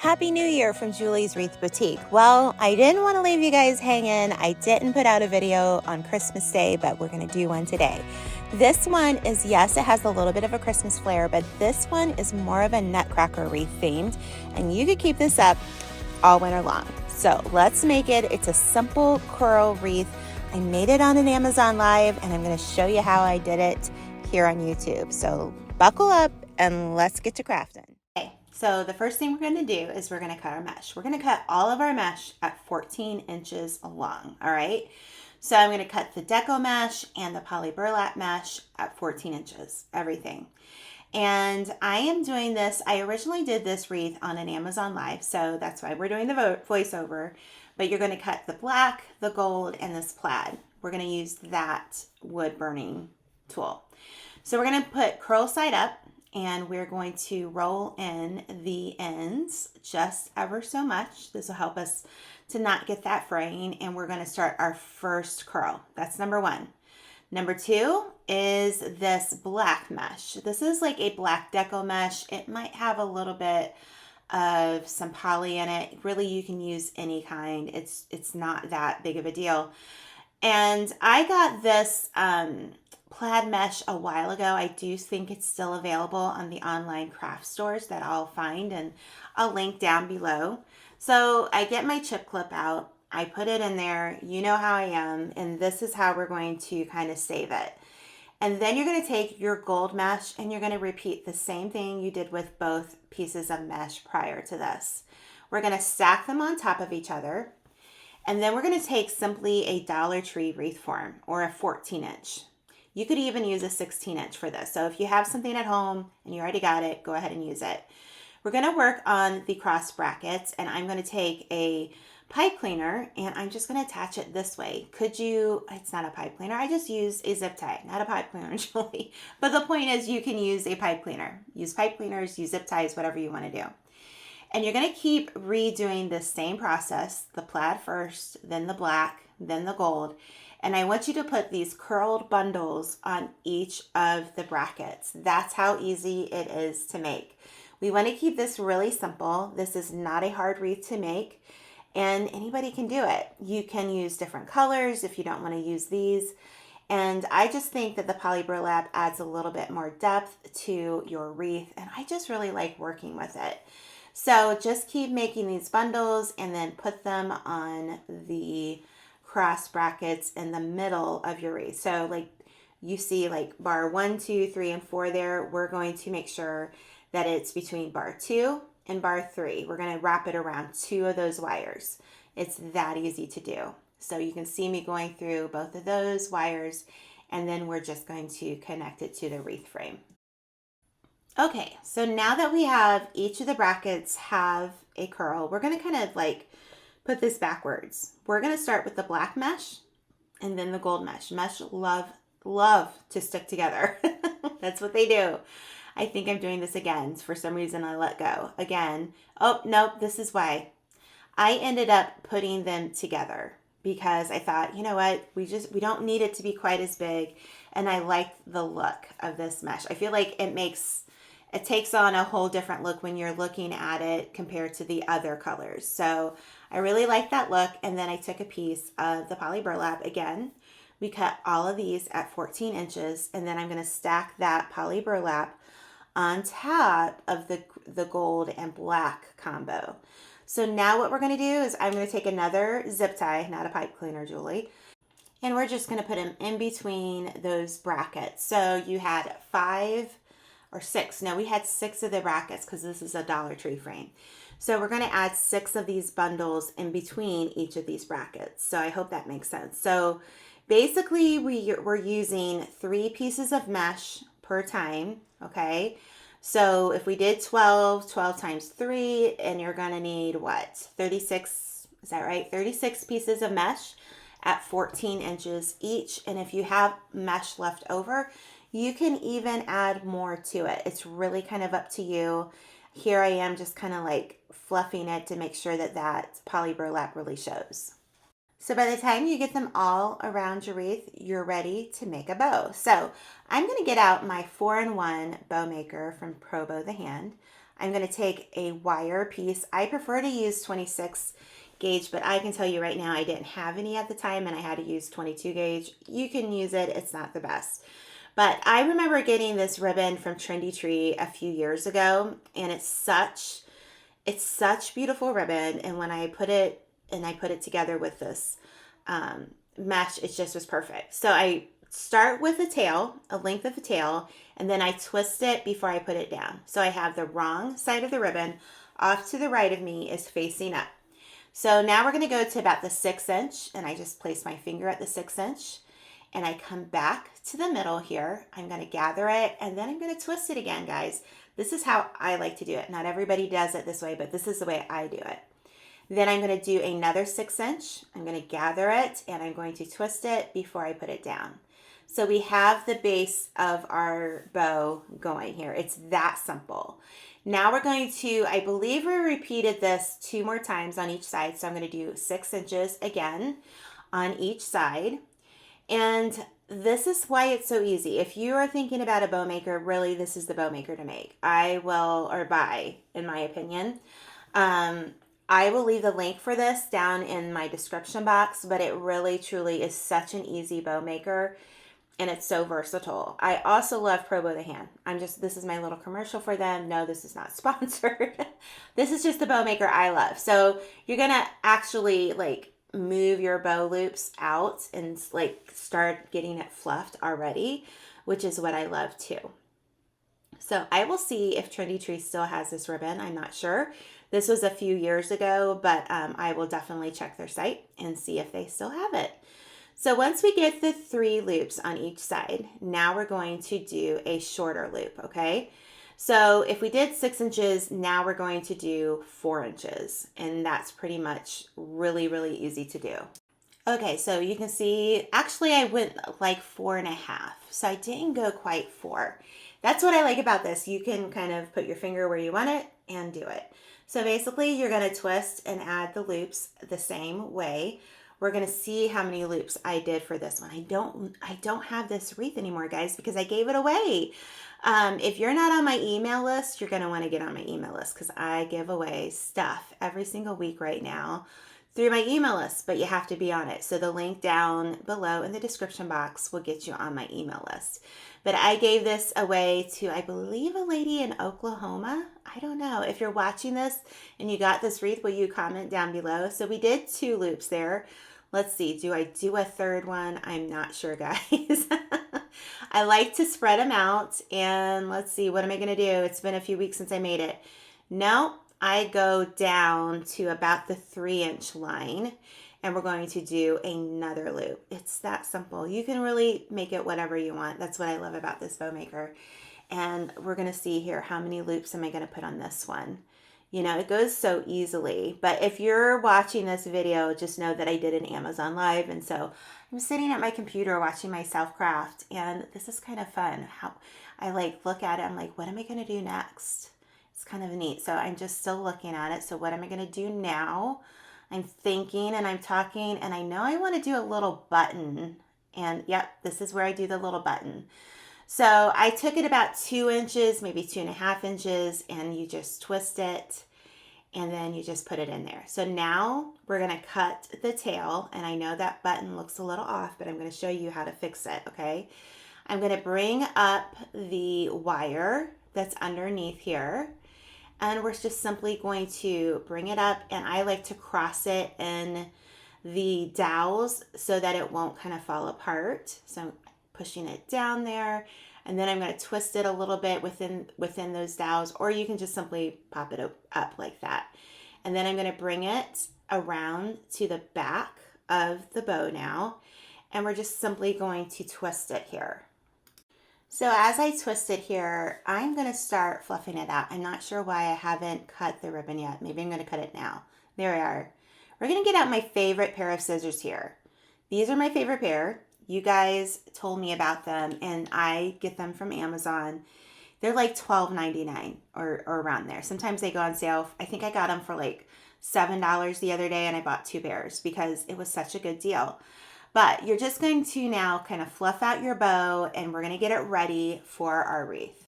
Happy New Year from Julie's Wreath Boutique. Well, I didn't want to leave you guys hanging. I didn't put out a video on Christmas Day, but we're going to do one today. This one is, yes, it has a little bit of a Christmas flair, but this one is more of a nutcracker wreath themed, and you could keep this up all winter long. So let's make it. It's a simple coral wreath. I made it on an Amazon Live, and I'm going to show you how I did it here on YouTube. So buckle up and let's get to crafting. So the first thing we're going to do is we're going to cut our mesh. We're going to cut all of our mesh at 14 inches long, all right? So I'm going to cut the deco mesh and the poly burlap mesh at 14 inches, everything. And I am doing this, I originally did this wreath on an Amazon Live, so that's why we're doing the voiceover. But you're going to cut the black, the gold, and this plaid. We're going to use that wood burning tool. So we're going to put curl side up. And we're going to roll in the ends just ever so much. This will help us to not get that fraying. And we're going to start our first curl. That's number one. Number two is this black mesh. This is like a black deco mesh. It might have a little bit of some poly in it. Really, you can use any kind. It's not that big of a deal. And I got this plaid mesh a while ago. I do think it's still available on the online craft stores that I'll find, and I'll link down below. So I get my chip clip out, I put it in there, you know how I am, and this is how we're going to kind of save it. And then you're going to take your gold mesh and you're going to repeat the same thing you did with both pieces of mesh prior to this. We're going to stack them on top of each other, and then we're going to take simply a Dollar Tree wreath form or a 14-inch. You could even use a 16-inch for this. So if you have something at home and you already got it, go ahead and use it. We're going to work on the cross brackets, and I'm going to take a pipe cleaner and I'm just going to attach it this way. It's not a pipe cleaner. I just use a zip tie, not a pipe cleaner, Julie. But the point is you can use a pipe cleaner. Use pipe cleaners, use zip ties, whatever you want to do. And you're going to keep redoing this same process, the plaid first, then the black, then the gold. And I want you to put these curled bundles on each of the brackets. That's how easy it is to make. We want to keep this really simple. This is not a hard wreath to make, and anybody can do it. You can use different colors if you don't want to use these. And I just think that the poly burlap adds a little bit more depth to your wreath, and I just really like working with it. So just keep making these bundles and then put them on the cross brackets in the middle of your wreath. So like you see like bar 1, 2, 3, and 4 there, we're going to make sure that it's between bar 2 and bar 3. We're going to wrap it around 2 of those wires. It's that easy to do. So you can see me going through both of those wires, and then we're just going to connect it to the wreath frame. Okay, so now that we have each of the brackets have a curl, we're going to kind of like put this backwards. We're going to start with the black mesh and then the gold mesh. Mesh love to stick together. That's what they do. I think I'm doing this again. For some reason I let go. Again. Oh, nope, this is why. I ended up putting them together because I thought, you know what, we don't need it to be quite as big, and I like the look of this mesh. I feel like it takes on a whole different look when you're looking at it compared to the other colors. So I really like that look. And then I took a piece of the poly burlap again. We cut all of these at 14 inches, and then I'm going to stack that poly burlap on top of the gold and black combo. So now what we're going to do is I'm going to take another zip tie, not a pipe cleaner, Julie, and we're just going to put them in between those brackets. So you had 5 or 6. No, we had 6 of the brackets because this is a Dollar Tree frame. So we're going to add 6 of these bundles in between each of these brackets. So I hope that makes sense. So basically we're using 3 pieces of mesh per time, okay? So if we did 12 times 3, and you're going to need what? 36, is that right? 36 pieces of mesh at 14 inches each. And if you have mesh left over, you can even add more to it. It's really kind of up to you. Here I am just kind of like fluffing it to make sure that poly burlap really shows. So by the time you get them all around your wreath, you're ready to make a bow. So I'm going to get out my 4-in-1 bow maker from Pro Bow the Hand. I'm going to take a wire piece. I prefer to use 26 gauge, but I can tell you right now I didn't have any at the time and I had to use 22 gauge. You can use it. It's not the best. But I remember getting this ribbon from Trendy Tree a few years ago, and it's such beautiful ribbon. And when I put it together with this mesh, it just was perfect. So I start with a tail, a length of the tail, and then I twist it before I put it down. So I have the wrong side of the ribbon off to the right of me is facing up. So now we're going to go to about the 6 inch, and I just place my finger at the 6 inch, and I come back to the middle here. I'm going to gather it, and then I'm going to twist it again, guys. This is how I like to do it. Not everybody does it this way, but this is the way I do it. Then I'm going to do another 6 inch. I'm going to gather it, and I'm going to twist it before I put it down. So we have the base of our bow going here. It's that simple. Now we're going to, I believe we repeated this 2 more times on each side. So I'm going to do 6 inches again on each side. And this is why it's so easy. If you are thinking about a bow maker, really this is the bow maker to make. Buy, in my opinion. I will leave the link for this down in my description box, but it really truly is such an easy bow maker. And it's so versatile. I also love Pro Bow the Hand. This is my little commercial for them. No, this is not sponsored. This is just the bow maker I love. So you're going to actually like move your bow loops out and like start getting it fluffed already, which is what I love too. So I will see if Trendy Tree still has this ribbon. I'm not sure. This was a few years ago, but I will definitely check their site and see if they still have it. So once we get the 3 loops on each side, now we're going to do a shorter loop, okay? So if we did 6 inches, now we're going to do 4 inches, and that's pretty much really, really easy to do. Okay, so you can see, actually I went like 4.5, so I didn't go quite 4. That's what I like about this. You can kind of put your finger where you want it and do it. So basically you're going to twist and add the loops the same way. We're going to see how many loops I did for this one. I don't have this wreath anymore, guys, because I gave it away. If you're not on my email list, you're going to want to get on my email list because I give away stuff every single week right now through my email list, but you have to be on it. So the link down below in the description box will get you on my email list. But I gave this away to, I believe, a lady in Oklahoma. I don't know. If you're watching this and you got this wreath, will you comment down below? So we did 2 loops there. Let's see. Do I do a third one? I'm not sure, guys. I like to spread them out. And let's see. What am I going to do? It's been a few weeks since I made it. No, I go down to about the 3-inch line. And we're going to do another loop. It's that simple. You can really make it whatever you want. That's what I love about this bow maker. And we're going to see here, how many loops am I going to put on this one? You know, it goes so easily. But if you're watching this video, just know that I did an Amazon Live. And so I'm sitting at my computer watching myself craft. And this is kind of fun. How I like look at it. I'm like, what am I going to do next? It's kind of neat. So I'm just still looking at it. So what am I going to do now? I'm thinking and I'm talking, and I know I want to do a little button. And yep, this is where I do the little button. So I took it about 2 inches, maybe 2.5 inches, and you just twist it, and then you just put it in there. So now we're going to cut the tail, and I know that button looks a little off, but I'm going to show you how to fix it, okay? I'm going to bring up the wire that's underneath here. And we're just simply going to bring it up, and I like to cross it in the dowels so that it won't kind of fall apart. So I'm pushing it down there, and then I'm going to twist it a little bit within those dowels, or you can just simply pop it up like that. And then I'm going to bring it around to the back of the bow now, and we're just simply going to twist it here. So as I twist it here, I'm going to start fluffing it out. I'm not sure why I haven't cut the ribbon yet. Maybe I'm going to cut it now. There we are. We're going to get out my favorite pair of scissors here. These are my favorite pair. You guys told me about them, and I get them from Amazon. They're like $12.99 or around there. Sometimes they go on sale. I think I got them for like $7 the other day, and I bought 2 pairs because it was such a good deal. But you're just going to now kind of fluff out your bow, and we're going to get it ready for our wreath.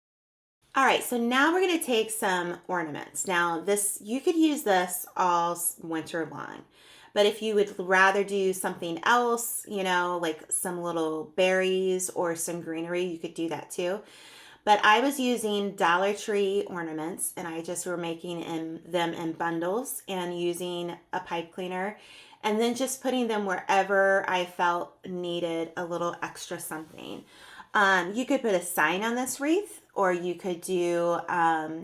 All right, so now we're going to take some ornaments. Now, this you could use this all winter long. But if you would rather do something else, you know, like some little berries or some greenery, you could do that too. But I was using Dollar Tree ornaments, and I just were making them in bundles and using a pipe cleaner and then just putting them wherever I felt needed a little extra something. You could put a sign on this wreath, or you could do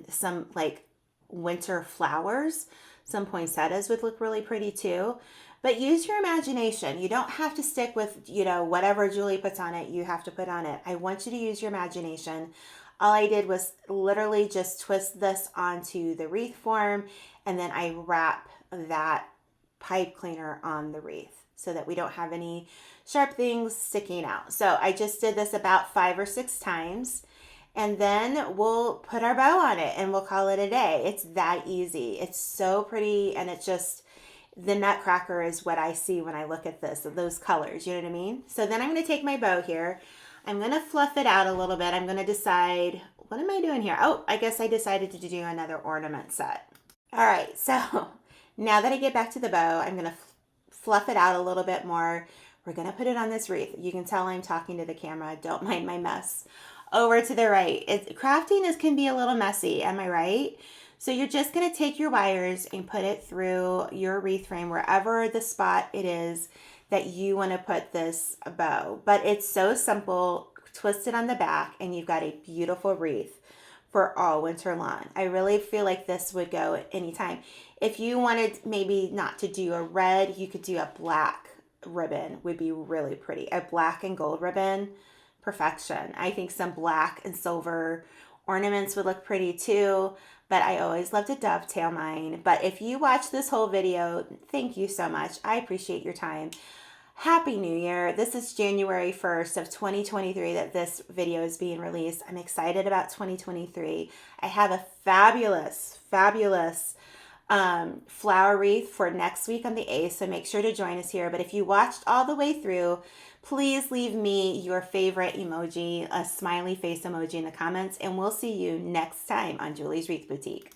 some like winter flowers. Some poinsettias would look really pretty too. But use your imagination. You don't have to stick with, you know, whatever Julie puts on it, you have to put on it. I want you to use your imagination. All I did was literally just twist this onto the wreath form, and then I wrap that pipe cleaner on the wreath so that we don't have any sharp things sticking out. So I just did this about 5 or 6 times, and then we'll put our bow on it and we'll call it a day. It's that easy. It's so pretty, and it's just the nutcracker is what I see when I look at this, those colors, you know what I mean? So then I'm going to take my bow here. I'm going to fluff it out a little bit. I'm going to decide, what am I doing here? Oh, I guess I decided to do another ornament set. All right, so now that I get back to the bow, I'm going to fluff it out a little bit more. We're going to put it on this wreath. You can tell I'm talking to the camera. Don't mind my mess. Over to the right. Crafting can be a little messy, am I right? So you're just going to take your wires and put it through your wreath frame, wherever the spot it is that you want to put this bow. But it's so simple. Twist it on the back and you've got a beautiful wreath for all winter long. I really feel like this would go at any time. If you wanted maybe not to do a red, you could do a black ribbon, would be really pretty. A black and gold ribbon, perfection. I think some black and silver ornaments would look pretty too, but I always love to dovetail mine. But if you watch this whole video, thank you so much. I appreciate your time. Happy New Year. This is January 1st of 2023 that this video is being released. I'm excited about 2023. I have a fabulous flower wreath for next week on the 8th, so make sure to join us here. But if you watched all the way through, please leave me your favorite emoji, a smiley face emoji in the comments, and we'll see you next time on Julie's Wreath Boutique.